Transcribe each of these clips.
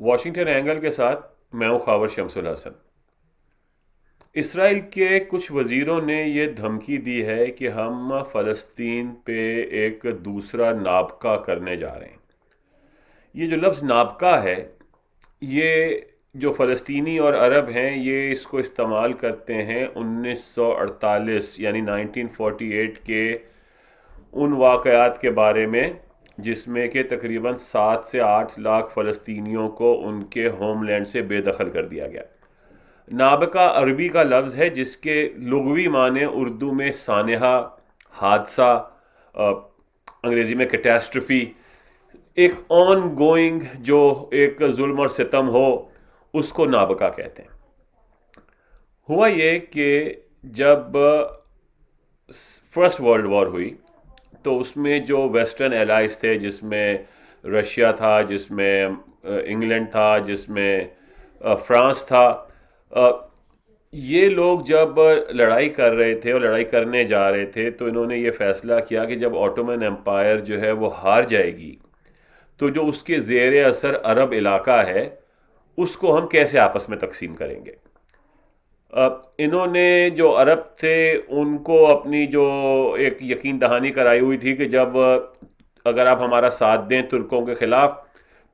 Washington angle کے ساتھ میں ہوں خاور شمس الحسن۔ اسرائیل کے کچھ وزیروں نے یہ دھمکی دی ہے کہ ہم فلسطین پہ ایک دوسرا نابکا کرنے جا رہے ہیں۔ یہ جو لفظ نابکا ہے، یہ جو فلسطینی اور عرب ہیں یہ اس کو استعمال کرتے ہیں 1948 یعنی 1948 کے ان واقعات کے بارے میں جس میں کہ تقریباً 7 سے 8 لاکھ فلسطینیوں کو ان کے ہوم لینڈ سے بے دخل کر دیا گیا۔ نابکا عربی کا لفظ ہے جس کے لغوی معنی اردو میں سانحہ، حادثہ، انگریزی میں کیٹاسٹرفی، ایک آن گوئنگ جو ایک ظلم اور ستم ہو، اس کو نابکا کہتے ہیں۔ ہوا یہ کہ جب فرسٹ ورلڈ وار ہوئی تو اس میں جو ویسٹرن الائز تھے، جس میں رشیا تھا، جس میں انگلینڈ تھا، جس میں فرانس تھا، یہ لوگ جب لڑائی کر رہے تھے اور لڑائی کرنے جا رہے تھے تو انہوں نے یہ فیصلہ کیا کہ جب آٹومن امپائر جو ہے وہ ہار جائے گی تو جو اس کے زیر اثر عرب علاقہ ہے اس کو ہم کیسے آپس میں تقسیم کریں گے۔ انہوں نے جو عرب تھے ان کو اپنی جو ایک یقین دہانی کرائی ہوئی تھی کہ جب اگر آپ ہمارا ساتھ دیں ترکوں کے خلاف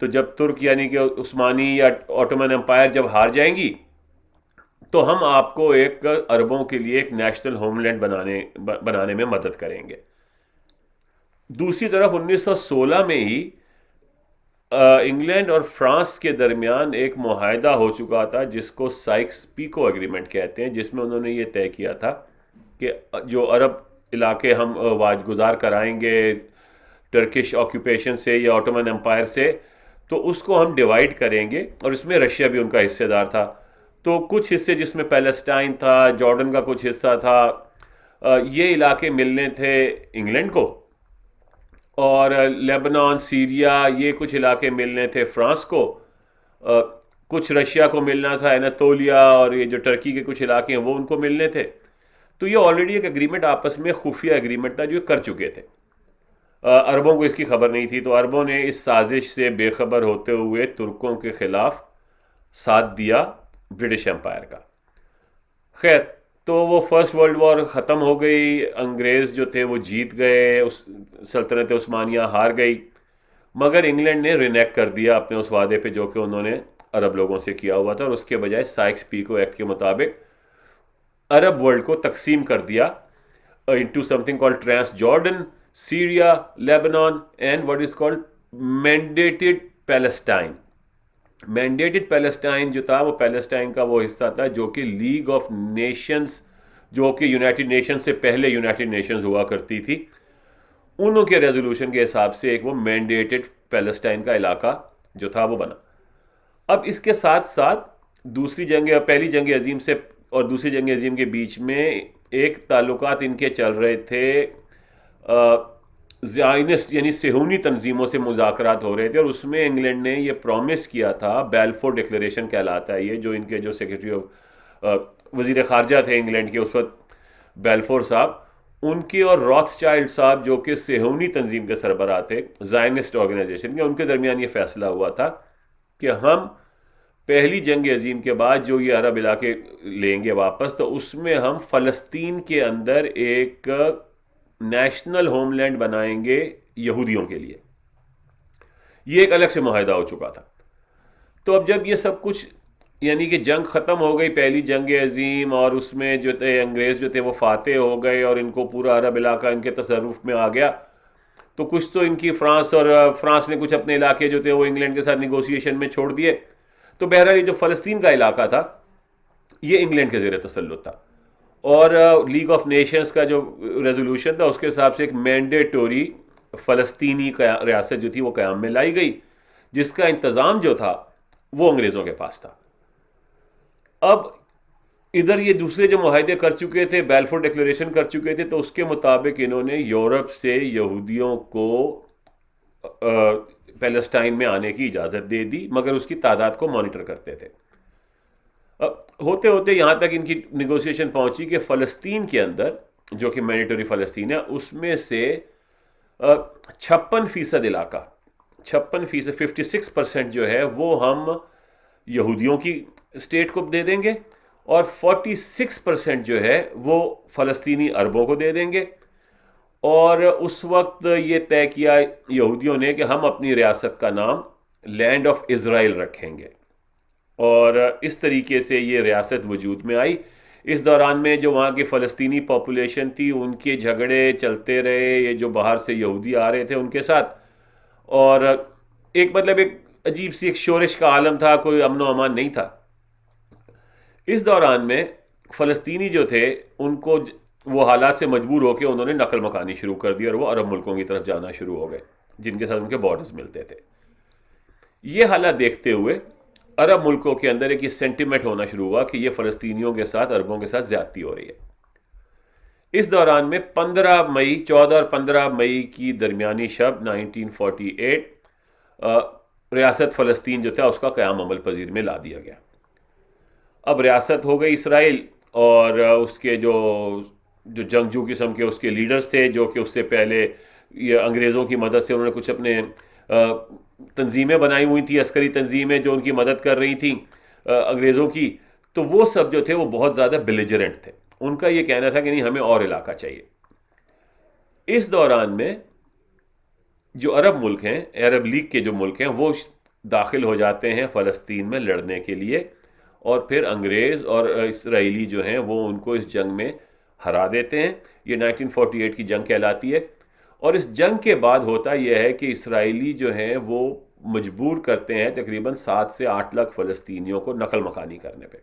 تو جب ترک یعنی کہ عثمانی یا آٹومن امپائر جب ہار جائیں گی تو ہم آپ کو ایک عربوں کے لیے ایک نیشنل ہوم لینڈ بنانے میں مدد کریں گے۔ دوسری طرف 1916 میں ہی انگلینڈ اور فرانس کے درمیان ایک معاہدہ ہو چکا تھا جس کو سائکس پیکو ایگریمنٹ کہتے ہیں، جس میں انہوں نے یہ طے کیا تھا کہ جو عرب علاقے ہم واجگزار کرائیں گے ٹرکش آکوپیشن سے یا آٹومن امپائر سے تو اس کو ہم ڈیوائیڈ کریں گے، اور اس میں رشیا بھی ان کا حصے دار تھا۔ تو کچھ حصے جس میں پیلسٹائن تھا، جارڈن کا کچھ حصہ تھا، یہ علاقے ملنے تھے انگلینڈ کو، اور لیبنان، سیریا، یہ کچھ علاقے ملنے تھے فرانس کو، کچھ رشیا کو ملنا تھا، اناتولیا اور یہ جو ٹرکی کے کچھ علاقے ہیں وہ ان کو ملنے تھے۔ تو یہ آلریڈی ایک اگریمنٹ آپس میں خفیہ اگریمنٹ تھا جو کر چکے تھے۔ عربوں کو اس کی خبر نہیں تھی، تو عربوں نے اس سازش سے بے خبر ہوتے ہوئے ترکوں کے خلاف ساتھ دیا برٹش امپائر کا۔ خیر، تو وہ فرسٹ ورلڈ وار ختم ہو گئی، انگریز جو تھے وہ جیت گئے، سلطنت عثمانیہ ہار گئی، مگر انگلینڈ نے رینیک کر دیا اپنے اس وعدے پہ جو کہ انہوں نے عرب لوگوں سے کیا ہوا تھا، اور اس کے بجائے سائکس پیکو ایکٹ کے مطابق عرب ورلڈ کو تقسیم کر دیا into something called Transjordan, Syria, Lebanon and what is called mandated Palestine۔ Mandated Palestine جو تھا وہ پیلسٹائن کا وہ حصہ تھا جو کہ لیگ آف نیشنز، جو کہ یونائٹڈ نیشنز سے پہلے یونائٹڈ نیشنز ہوا کرتی تھی، انہوں کے ریزولوشن کے حساب سے ایک وہ مینڈیٹڈ پیلسٹائن کا علاقہ جو تھا وہ بنا۔ اب اس کے ساتھ ساتھ پہلی جنگ عظیم سے اور دوسری جنگ عظیم کے بیچ میں ایک تعلقات ان کے چل رہے تھے، زائنسٹ یعنی صہیونی تنظیموں سے مذاکرات ہو رہے تھے، اور اس میں انگلینڈ نے یہ پرومس کیا تھا، بیلفور ڈکلیریشن کہلاتا ہے یہ، جو ان کے جو سیکرٹری وزیر خارجہ تھے انگلینڈ کے اس وقت بیلفور صاحب، ان کے اور روتھ چائلڈ صاحب جو کہ صہیونی تنظیم کے سربراہ تھے، زائنسٹ آرگنائزیشن کے، ان کے درمیان یہ فیصلہ ہوا تھا کہ ہم پہلی جنگ عظیم کے بعد جو یہ عرب علاقے لیں گے واپس، تو اس میں ہم فلسطین کے اندر ایک نیشنل ہوم لینڈ بنائیں گے یہودیوں کے لیے۔ یہ ایک الگ سے معاہدہ ہو چکا تھا۔ تو اب جب یہ سب کچھ یعنی کہ جنگ ختم ہو گئی، پہلی جنگ عظیم، اور اس میں جو تھے انگریز جو تھے وہ فاتح ہو گئے اور ان کو پورا عرب علاقہ ان کے تصرف میں آ گیا، تو کچھ تو ان کی فرانس نے کچھ اپنے علاقے جو تھے وہ انگلینڈ کے ساتھ نیگوسیشن میں چھوڑ دیے۔ تو بہرحال یہ جو فلسطین کا علاقہ تھا یہ انگلینڈ کے زیر تسلط تھا، اور لیگ آف نیشنز کا جو ریزولوشن تھا اس کے حساب سے ایک مینڈیٹوری فلسطینی ریاست جو تھی وہ قیام میں لائی گئی، جس کا انتظام جو تھا وہ انگریزوں کے پاس تھا۔ اب ادھر یہ دوسرے جو معاہدے کر چکے تھے، بیلفور ڈکلیریشن کر چکے تھے، تو اس کے مطابق انہوں نے یورپ سے یہودیوں کو پیلسٹائن میں آنے کی اجازت دے دی، مگر اس کی تعداد کو مانیٹر کرتے تھے۔ ہوتے ہوتے یہاں تک ان کی نیگوسیشن پہنچی کہ فلسطین کے اندر جو کہ مینڈیٹوری فلسطین ہے، اس میں سے 56% علاقہ 56%, 56% جو ہے وہ ہم یہودیوں کی اسٹیٹ کو دے دیں گے، اور 46% جو ہے وہ فلسطینی عربوں کو دے دیں گے۔ اور اس وقت یہ طے کیا یہودیوں نے کہ ہم اپنی ریاست کا نام لینڈ آف اسرائیل رکھیں گے، اور اس طریقے سے یہ ریاست وجود میں آئی۔ اس دوران میں جو وہاں کی فلسطینی پاپولیشن تھی ان کے جھگڑے چلتے رہے، یہ جو باہر سے یہودی آ رہے تھے ان کے ساتھ، اور ایک عجیب سی ایک شورش کا عالم تھا، کوئی امن و امان نہیں تھا۔ اس دوران میں فلسطینی جو تھے ان کو وہ حالات سے مجبور ہو کے انہوں نے نقل مکانی شروع کر دی، اور وہ عرب ملکوں کی طرف جانا شروع ہو گئے جن کے ساتھ ان کے بارڈرز ملتے تھے۔ یہ حالات دیکھتے ہوئے عرب ملکوں کے اندر ایک یہ سینٹیمنٹ ہونا شروع ہوا کہ یہ فلسطینیوں کے ساتھ عربوں کے ساتھ زیادتی ہو رہی ہے۔ اس دوران میں 14 اور 15 مئی کی درمیانی شب 1948 ریاست فلسطین جو تھا اس کا قیام عمل پذیر میں لا دیا گیا۔ اب ریاست ہو گئی اسرائیل، اور اس کے جو جنگجو قسم کے اس کے لیڈرز تھے، جو کہ اس سے پہلے یہ انگریزوں کی مدد سے انہوں نے کچھ اپنے تنظیمیں بنائی ہوئی تھیں، عسکری تنظیمیں جو ان کی مدد کر رہی تھیں انگریزوں کی، تو وہ سب جو تھے وہ بہت زیادہ بیلیجرنٹ تھے۔ ان کا یہ کہنا تھا کہ نہیں، ہمیں اور علاقہ چاہیے۔ اس دوران میں جو عرب ملک ہیں، عرب لیگ کے جو ملک ہیں، وہ داخل ہو جاتے ہیں فلسطین میں لڑنے کے لیے، اور پھر انگریز اور اسرائیلی جو ہیں وہ ان کو اس جنگ میں ہرا دیتے ہیں۔ یہ 1948 کی جنگ کہلاتی ہے۔ اور اس جنگ کے بعد ہوتا یہ ہے کہ اسرائیلی جو ہیں وہ مجبور کرتے ہیں تقریباً 7 سے 8 لاکھ فلسطینیوں کو نقل مکانی کرنے پہ،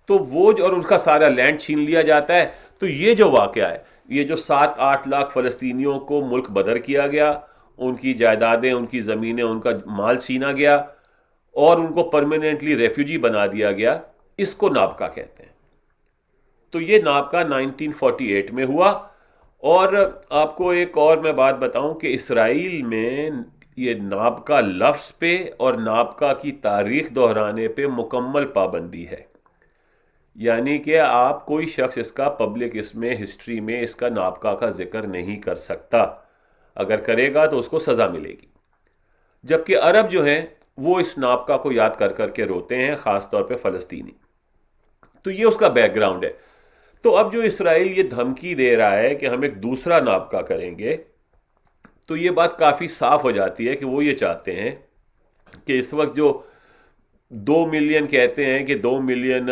تو وہ اور ان کا سارا لینڈ چھین لیا جاتا ہے۔ تو یہ جو واقعہ ہے، یہ جو 7-8 لاکھ فلسطینیوں کو ملک بدر کیا گیا، ان کی جائیدادیں، ان کی زمینیں، ان کا مال چھینا گیا، اور ان کو پرماننٹلی ریفیوجی بنا دیا گیا، اس کو نابکا کہتے ہیں۔ تو یہ نابکا 1948 میں ہوا۔ اور آپ کو ایک اور میں بات بتاؤں کہ اسرائیل میں یہ نابکا لفظ پہ اور نابکا کی تاریخ دہرانے پہ مکمل پابندی ہے، یعنی کہ آپ کوئی شخص اس کا پبلک اس میں ہسٹری میں اس کا نابکا کا ذکر نہیں کر سکتا، اگر کرے گا تو اس کو سزا ملے گی۔ جبکہ عرب جو ہیں وہ اس نابکا کو یاد کر کر کے روتے ہیں، خاص طور پہ فلسطینی۔ تو یہ اس کا بیک گراؤنڈ ہے۔ تو اب جو اسرائیل یہ دھمکی دے رہا ہے کہ ہم ایک دوسرا نابکا کریں گے، تو یہ بات کافی صاف ہو جاتی ہے کہ وہ یہ چاہتے ہیں کہ اس وقت جو 2 ملین کہتے ہیں کہ 2 ملین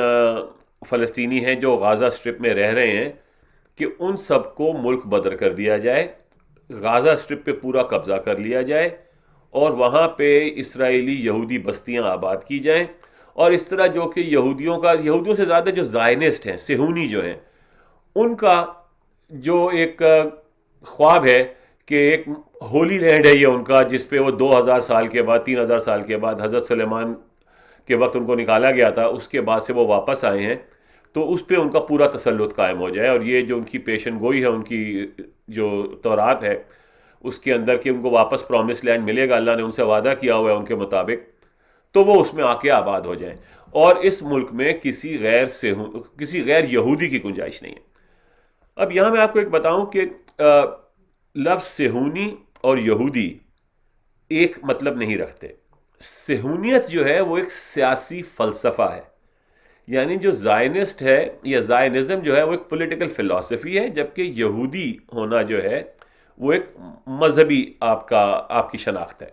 فلسطینی ہیں جو غازہ اسٹرپ میں رہ رہے ہیں، کہ ان سب کو ملک بدر کر دیا جائے، غازہ اسٹرپ پہ پورا قبضہ کر لیا جائے، اور وہاں پہ اسرائیلی یہودی بستیاں آباد کی جائیں۔ اور اس طرح جو کہ یہودیوں سے زیادہ جو زائنسٹ ہیں، صہیونی جو ہیں، ان کا جو ایک خواب ہے کہ ایک ہولی لینڈ ہے یہ ان کا، جس پہ وہ 2000 سال کے بعد، 3000 سال کے بعد حضرت سلیمان کے وقت ان کو نکالا گیا تھا، اس کے بعد سے وہ واپس آئے ہیں، تو اس پہ ان کا پورا تسلط قائم ہو جائے۔ اور یہ جو ان کی پیشن گوئی ہے، ان کی جو تورات ہے اس کے اندر کہ ان کو واپس پرومس لینڈ ملے گا، اللہ نے ان سے وعدہ کیا ہوا ہے ان کے مطابق، تو وہ اس میں آ کے آباد ہو جائیں، اور اس ملک میں کسی غیر یہودی کی گنجائش نہیں ہے۔ اب یہاں میں آپ کو ایک بتاؤں کہ لفظ صہیونی اور یہودی ایک مطلب نہیں رکھتے۔ صہیونیت جو ہے وہ ایک سیاسی فلسفہ ہے، یعنی جو زائنسٹ ہے یا زائنزم جو ہے وہ ایک پولیٹیکل فلسفی ہے، جبکہ یہودی ہونا جو ہے وہ ایک مذہبی آپ کی شناخت ہے۔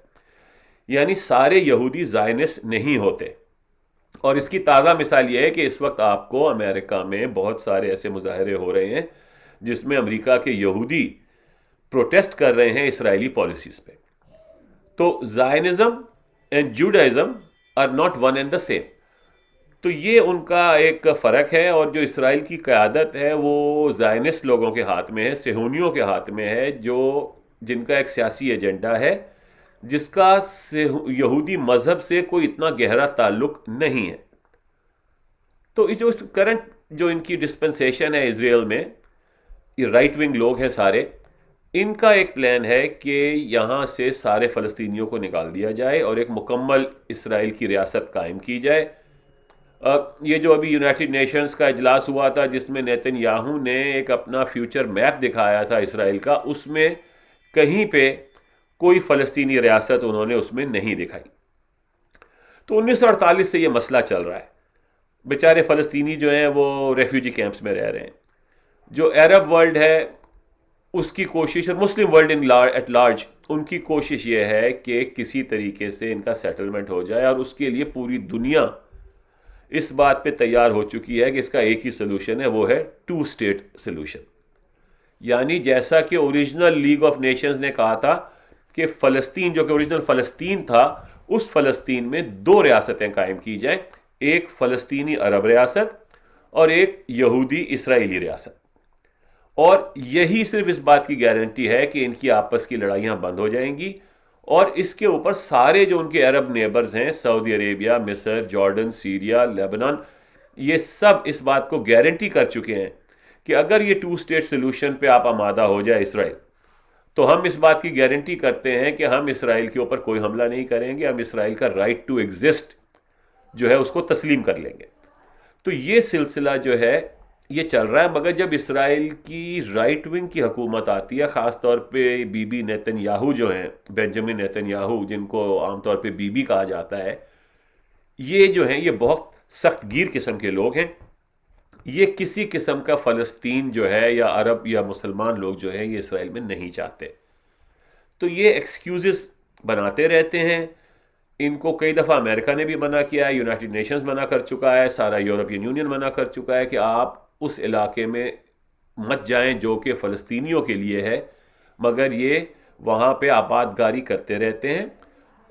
یعنی سارے یہودی زائنسٹ نہیں ہوتے۔ اور اس کی تازہ مثال یہ ہے کہ اس وقت آپ کو امریکہ میں بہت سارے ایسے مظاہرے ہو رہے ہیں جس میں امریکہ کے یہودی پروٹیسٹ کر رہے ہیں اسرائیلی پالیسیز پہ۔ تو Zionism and Judaism are not one and the same. تو یہ ان کا ایک فرق ہے، اور جو اسرائیل کی قیادت ہے وہ زائنسٹ لوگوں کے ہاتھ میں ہے، صہیونیوں کے ہاتھ میں ہے، جن کا ایک سیاسی ایجنڈا ہے جس کا یہودی مذہب سے کوئی اتنا گہرا تعلق نہیں ہے۔ تو جو کرنٹ جو ان کی ڈسپنسیشن ہے اسرائیل میں، یہ رائٹ ونگ لوگ ہیں سارے، ان کا ایک پلان ہے کہ یہاں سے سارے فلسطینیوں کو نکال دیا جائے اور ایک مکمل اسرائیل کی ریاست قائم کی جائے۔ یہ جو ابھی یونائٹڈ نیشنز کا اجلاس ہوا تھا جس میں نیتن یاہو نے ایک اپنا فیوچر میپ دکھایا تھا اسرائیل کا، اس میں کہیں پہ کوئی فلسطینی ریاست انہوں نے اس میں نہیں دکھائی. تو 1948 سے یہ مسئلہ چل رہا ہے. بیچارے فلسطینی جو ہیں وہ ریفیوجی کیمپس میں رہ رہے ہیں. جو عرب ورلڈ ہے اس کی کوشش، اور مسلم ورلڈ ایٹ لارج، ان کی کوشش یہ ہے کہ کسی طریقے سے ان کا سیٹلمنٹ ہو جائے، اور اس کے لیے پوری دنیا اس بات پہ تیار ہو چکی ہے کہ اس کا ایک ہی سلوشن ہے، وہ ہے 2 اسٹیٹ سلوشن. یعنی جیسا کہ اوریجنل لیگ آف نیشنز نے کہا تھا کہ فلسطین جو کہ اوریجنل فلسطین تھا، اس فلسطین میں 2 ریاستیں قائم کی جائیں، ایک فلسطینی عرب ریاست اور ایک یہودی اسرائیلی ریاست. اور یہی صرف اس بات کی گارنٹی ہے کہ ان کی آپس کی لڑائیاں بند ہو جائیں گی، اور اس کے اوپر سارے جو ان کے عرب نیبرز ہیں، سعودی عربیہ، مصر، جارڈن، سیریا، لیبنان، یہ سب اس بات کو گارنٹی کر چکے ہیں کہ اگر یہ 2 اسٹیٹ سلوشن پہ آپ آمادہ ہو جائے اسرائیل، تو ہم اس بات کی گارنٹی کرتے ہیں کہ ہم اسرائیل کے اوپر کوئی حملہ نہیں کریں گے، ہم اسرائیل کا رائٹ ٹو ایگزسٹ جو ہے اس کو تسلیم کر لیں گے. تو یہ سلسلہ جو ہے یہ چل رہا ہے. مگر جب اسرائیل کی رائٹ ونگ کی حکومت آتی ہے، خاص طور پہ بی بی نیتن یاہو جو ہیں، بینجامن نیتن یاہو، جن کو عام طور پہ بی بی کہا جاتا ہے، یہ جو ہیں یہ بہت سخت گیر قسم کے لوگ ہیں. یہ کسی قسم کا فلسطین جو ہے یا عرب یا مسلمان لوگ جو ہیں یہ اسرائیل میں نہیں چاہتے. تو یہ ایکسکیوزز بناتے رہتے ہیں. ان کو کئی دفعہ امریکہ نے بھی منع کیا ہے، یونائٹڈ نیشنز منع کر چکا ہے، سارا یورپین یونین منع کر چکا ہے کہ آپ اس علاقے میں مت جائیں جو کہ فلسطینیوں کے لیے ہے. مگر یہ وہاں پہ آباد گاری کرتے رہتے ہیں،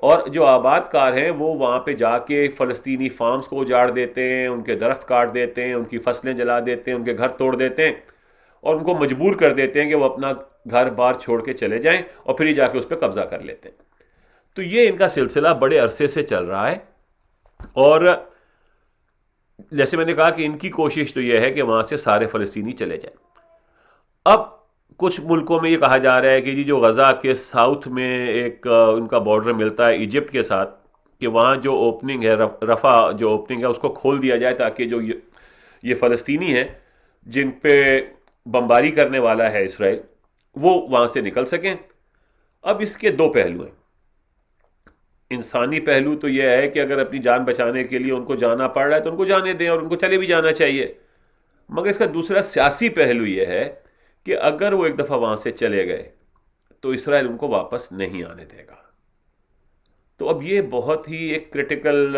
اور جو آباد کار ہیں وہ وہاں پہ جا کے فلسطینی فارمز کو اجاڑ دیتے ہیں، ان کے درخت کاٹ دیتے ہیں، ان کی فصلیں جلا دیتے ہیں، ان کے گھر توڑ دیتے ہیں، اور ان کو مجبور کر دیتے ہیں کہ وہ اپنا گھر بار چھوڑ کے چلے جائیں، اور پھر ہی جا کے اس پہ قبضہ کر لیتے ہیں. تو یہ ان کا سلسلہ بڑے عرصے سے چل رہا ہے. اور جیسے میں نے کہا کہ ان کی کوشش تو یہ ہے کہ وہاں سے سارے فلسطینی چلے جائیں. اب کچھ ملکوں میں یہ کہا جا رہا ہے کہ جی جو غزہ کے ساؤتھ میں ایک ان کا بارڈر ملتا ہے ایجپٹ کے ساتھ، کہ وہاں جو اوپننگ ہے، رفح جو اوپننگ ہے، اس کو کھول دیا جائے تاکہ جو یہ فلسطینی ہیں جن پہ بمباری کرنے والا ہے اسرائیل، وہ وہاں سے نکل سکیں. اب اس کے 2 پہلو ہیں. انسانی پہلو تو یہ ہے کہ اگر اپنی جان بچانے کے لیے ان کو جانا پڑ رہا ہے تو ان کو جانے دیں، اور ان کو چلے بھی جانا چاہیے. مگر اس کا دوسرا سیاسی پہلو یہ ہے کہ اگر وہ ایک دفعہ وہاں سے چلے گئے تو اسرائیل ان کو واپس نہیں آنے دے گا. تو اب یہ بہت ہی ایک کرٹیکل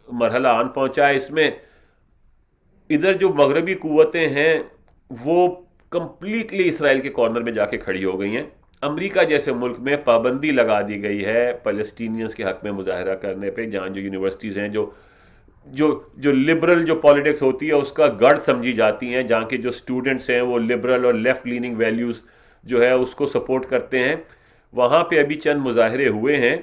مرحلہ آن پہنچا ہے. اس میں ادھر جو مغربی قوتیں ہیں وہ کمپلیٹلی اسرائیل کے کارنر میں جا کے کھڑی ہو گئی ہیں. امریکہ جیسے ملک میں پابندی لگا دی گئی ہے پیلسٹینینز کے حق میں مظاہرہ کرنے پہ، جہاں جو یونیورسٹیز ہیں جو لبرل جو پالیٹکس ہوتی ہے اس کا گڑھ سمجھی جاتی ہیں، جہاں کے جو اسٹوڈنٹس ہیں وہ لبرل اور لیفٹ لیننگ ویلیوز جو ہے اس کو سپورٹ کرتے ہیں، وہاں پہ ابھی چند مظاہرے ہوئے ہیں.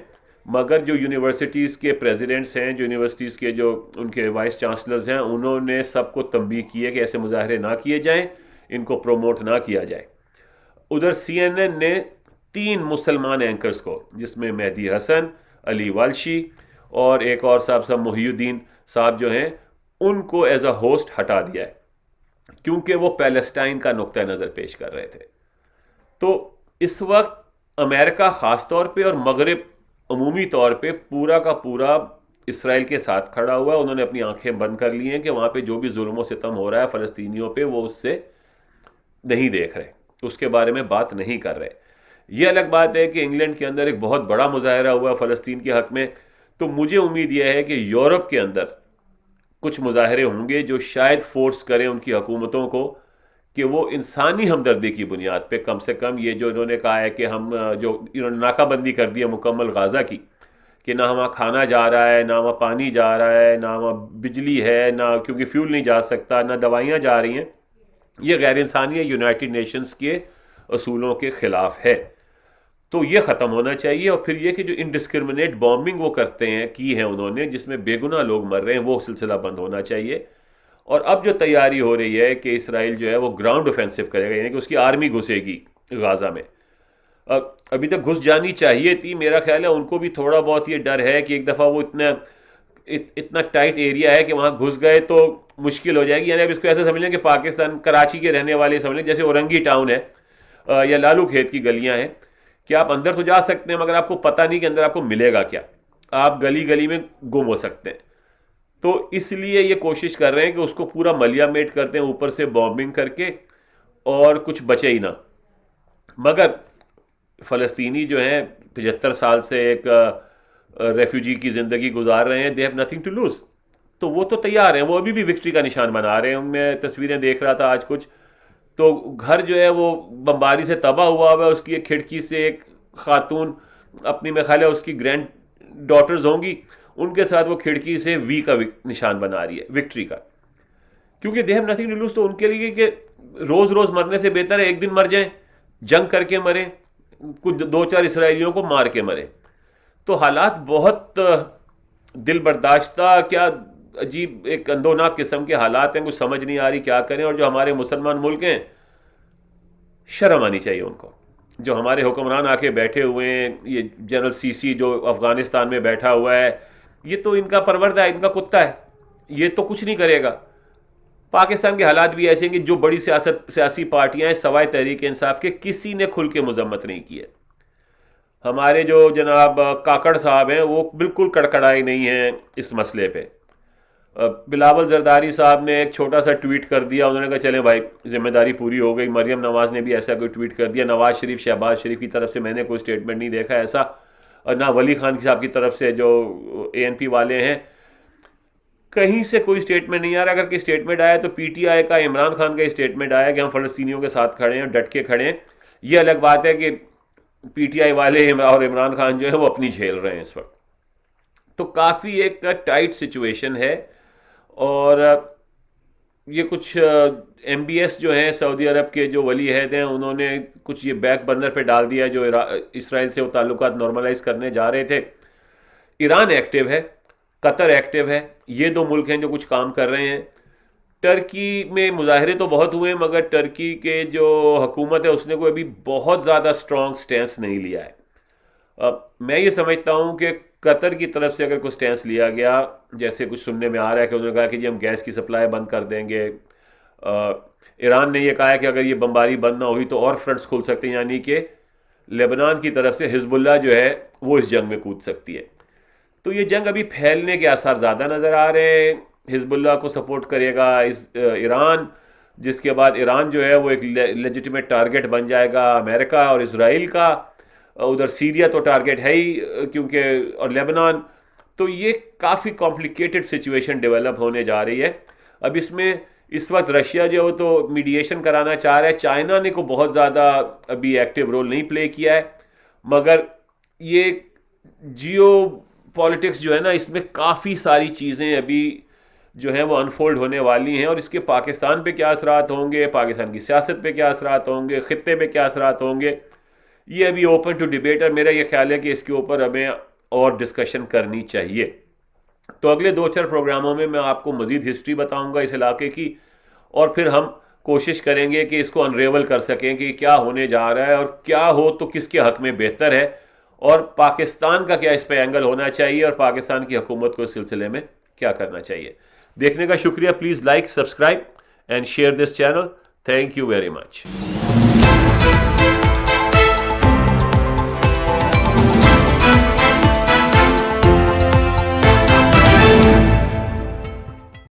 مگر جو یونیورسٹیز کے پریزیڈنٹس ہیں، جو یونیورسٹیز کے جو ان کے وائس چانسلرز ہیں، انہوں نے سب کو تنبیہ کی ہے کہ ایسے مظاہرے نہ کیے جائیں، ان کو پروموٹ نہ کیا جائے. ادھر سی این این نے 3 مسلمان اینکرز کو، جس میں مہدی حسن، علی والشی اور ایک اور صاحب محی الدین صاحب جو ہیں، ان کو ایز اے ہوسٹ ہٹا دیا ہے کیونکہ وہ پیلسٹائن کا نقطہ نظر پیش کر رہے تھے. تو اس وقت امریکہ خاص طور پہ اور مغرب عمومی طور پہ پورا کا پورا اسرائیل کے ساتھ کھڑا ہوا ہے. انہوں نے اپنی آنکھیں بند کر لی ہیں کہ وہاں پہ جو بھی ظلم و ستم ہو رہا ہے فلسطینیوں پہ، وہ اس سے نہیں دیکھ رہے، اس کے بارے میں بات نہیں کر رہے. یہ الگ بات ہے کہ انگلینڈ کے اندر ایک بہت بڑا مظاہرہ ہوا فلسطین کے حق میں. تو مجھے امید یہ ہے کہ یورپ کے اندر کچھ مظاہرے ہوں گے جو شاید فورس کریں ان کی حکومتوں کو کہ وہ انسانی ہمدردی کی بنیاد پہ کم سے کم یہ جو انہوں نے کہا ہے کہ ہم جو انہوں نے ناکہ بندی کر دی ہے مکمل غزہ کی، کہ نہ وہاں کھانا جا رہا ہے، نہ وہاں پانی جا رہا ہے، نہ وہاں بجلی ہے، نہ کیونکہ فیول نہیں جا سکتا، نہ دوائیاں جا رہی ہیں، یہ غیر انسانی ہے، یونائٹڈ نیشنز کے اصولوں کے خلاف ہے. تو یہ ختم ہونا چاہیے. اور پھر یہ کہ جو انڈسکرمنیٹ بامبنگ وہ کرتے ہیں، کی ہے انہوں نے، جس میں بے گناہ لوگ مر رہے ہیں، وہ سلسلہ بند ہونا چاہیے. اور اب جو تیاری ہو رہی ہے کہ اسرائیل جو ہے وہ گراؤنڈ اوفینسو کرے گا، یعنی کہ اس کی آرمی گھسے گی غازہ میں. ابھی تک گھس جانی چاہیے تھی، میرا خیال ہے ان کو بھی تھوڑا بہت یہ ڈر ہے کہ ایک دفعہ وہ اتنا ٹائٹ ایریا ہے کہ وہاں گھس گئے تو مشکل ہو جائے گی. یعنی اب اس کو ایسے سمجھ لیں کہ پاکستان کراچی کے رہنے والے سمجھ لیں جیسے اورنگی ٹاؤن ہے یا لالو کھیت کی گلیاں ہیں، کہ آپ اندر تو جا سکتے ہیں مگر آپ کو پتہ نہیں کہ اندر آپ کو ملے گا کیا، آپ گلی گلی میں گم ہو سکتے ہیں. تو اس لیے یہ کوشش کر رہے ہیں کہ اس کو پورا ملیا میٹ کرتے ہیں اوپر سے بامبنگ کر کے، اور کچھ بچے ہی نہ. مگر فلسطینی جو ہیں 75 سال سے ایک ریفیوجی کی زندگی گزار رہے ہیں، they have nothing to lose. تو وہ تو تیار ہیں، وہ ابھی بھی وکٹری کا نشان بنا رہے ہیں. میں تصویریں دیکھ رہا تھا آج کچھ، تو گھر جو ہے وہ بمباری سے تباہ ہوا ہوا ہے. اس کی ایک کھڑکی سے ایک خاتون اپنی، میں خیال ہے اس کی گرینڈ ڈاٹرز ہوں گی، ان کے ساتھ وہ کھڑکی سے وی کا نشان بنا رہی ہے، وکٹری کا. کیونکہ they have nothing to lose. تو ان کے لیے کہ روز روز مرنے سے بہتر ہے ایک دن مر جائیں، جنگ کر کے مریں، کچھ 2-4 اسرائیلیوں کو مار کے مریں. تو حالات بہت دل برداشتہ، کیا عجیب ایک اندوناک قسم کے حالات ہیں. کچھ سمجھ نہیں آ رہی کیا کریں. اور جو ہمارے مسلمان ملک ہیں، شرم آنی چاہیے ان کو. جو ہمارے حکمران آ کے بیٹھے ہوئے ہیں، یہ جنرل سی سی جو افغانستان میں بیٹھا ہوا ہے، یہ تو ان کا پروردہ ہے، ان کا کتا ہے، یہ تو کچھ نہیں کرے گا. پاکستان کے حالات بھی ایسے ہیں کہ جو بڑی سیاسی پارٹیاں ہیں سوائے تحریک انصاف کے، کسی نے کھل کے مذمت نہیں کی ہے. ہمارے جو جناب کاکڑ صاحب ہیں وہ بالکل کڑکڑائے نہیں ہیں اس مسئلے پہ. بلاول زرداری صاحب نے ایک چھوٹا سا ٹویٹ کر دیا، انہوں نے کہا چلیں بھائی ذمہ داری پوری ہو گئی. مریم نواز نے بھی ایسا کوئی ٹویٹ کر دیا. نواز شریف، شہباز شریف کی طرف سے میں نے کوئی سٹیٹمنٹ نہیں دیکھا ایسا، اور نہ ولی خان صاحب کی طرف سے جو اے این پی والے ہیں، کہیں سے کوئی سٹیٹمنٹ نہیں آ رہا. اگر کوئی سٹیٹمنٹ آیا تو پی ٹی آئی کا عمران خان کا سٹیٹمنٹ آیا کہ ہم فلسطینیوں کے ساتھ کھڑے ہیں، ڈٹ کے کھڑے ہیں. یہ الگ بات ہے کہ پی ٹی آئی والے اور عمران خان جو ہے وہ اپنی جھیل رہے ہیں اس وقت. تو کافی ایک ٹائٹ سچویشن ہے. اور یہ کچھ ایم بی ایس جو ہیں سعودی عرب کے جو ولی عہد ہیں، انہوں نے کچھ یہ بیک برنر پہ ڈال دیا جو اسرائیل سے وہ تعلقات نارملائز کرنے جا رہے تھے. ایران ایکٹیو ہے، قطر ایکٹیو ہے، یہ 2 ملک ہیں جو کچھ کام کر رہے ہیں. ٹرکی میں مظاہرے تو بہت ہوئے ہیں مگر ٹرکی کے جو حکومت ہے اس نے کوئی ابھی بہت زیادہ سٹرونگ سٹینس نہیں لیا ہے. میں یہ سمجھتا ہوں کہ قطر کی طرف سے اگر کوئی سٹینس لیا گیا، جیسے کچھ سننے میں آ رہا ہے کہ انہوں نے کہا کہ جی ہم گیس کی سپلائی بند کر دیں گے. ایران نے یہ کہا ہے کہ اگر یہ بمباری بند نہ ہوئی تو اور فرنٹس کھل سکتے ہیں، یعنی کہ لیبنان کی طرف سے حزب اللہ جو ہے وہ اس جنگ میں کود سکتی ہے. تو یہ جنگ ابھی پھیلنے کے آثار زیادہ نظر آ رہے ہیں. حزب اللہ کو سپورٹ کرے گا ایران، جس کے بعد ایران جو ہے وہ ایک لیجیٹیمیٹ ٹارگٹ بن جائے گا امریکہ اور اسرائیل کا. ادھر سیریا تو ٹارگٹ ہے ہی کیونکہ، اور لیبنان. تو یہ کافی کمپلیکیٹڈ سچویشن ڈیولپ ہونے جا رہی ہے. اب اس میں اس وقت رشیا جو ہے تو میڈیشن کرانا چاہ رہا ہے. چائنا نے کو بہت زیادہ ابھی ایکٹیو رول نہیں پلے کیا ہے، مگر یہ جیو پالیٹکس جو ہے نا، اس میں کافی ساری چیزیں ابھی جو ہیں وہ انفولڈ ہونے والی ہیں. اور اس کے پاکستان پہ کیا اثرات ہوں گے، پاکستان کی سیاست پہ کیا اثرات ہوں گے، خطے پہ کیا اثرات ہوں گے، یہ ابھی اوپن ٹو ڈیبیٹ ہے. میرا یہ خیال ہے کہ اس کے اوپر ہمیں اور ڈسکشن کرنی چاہیے. تو اگلے 2-4 پروگراموں میں میں آپ کو مزید ہسٹری بتاؤں گا اس علاقے کی، اور پھر ہم کوشش کریں گے کہ اس کو انریول کر سکیں کہ کیا ہونے جا رہا ہے، اور کیا ہو تو کس کے حق میں بہتر ہے، اور پاکستان کا کیا اس پہ اینگل ہونا چاہیے، اور پاکستان کی حکومت کو اس سلسلے میں کیا کرنا چاہیے. دیکھنے کا شکریہ. Please like, subscribe and share this channel. Thank you very much.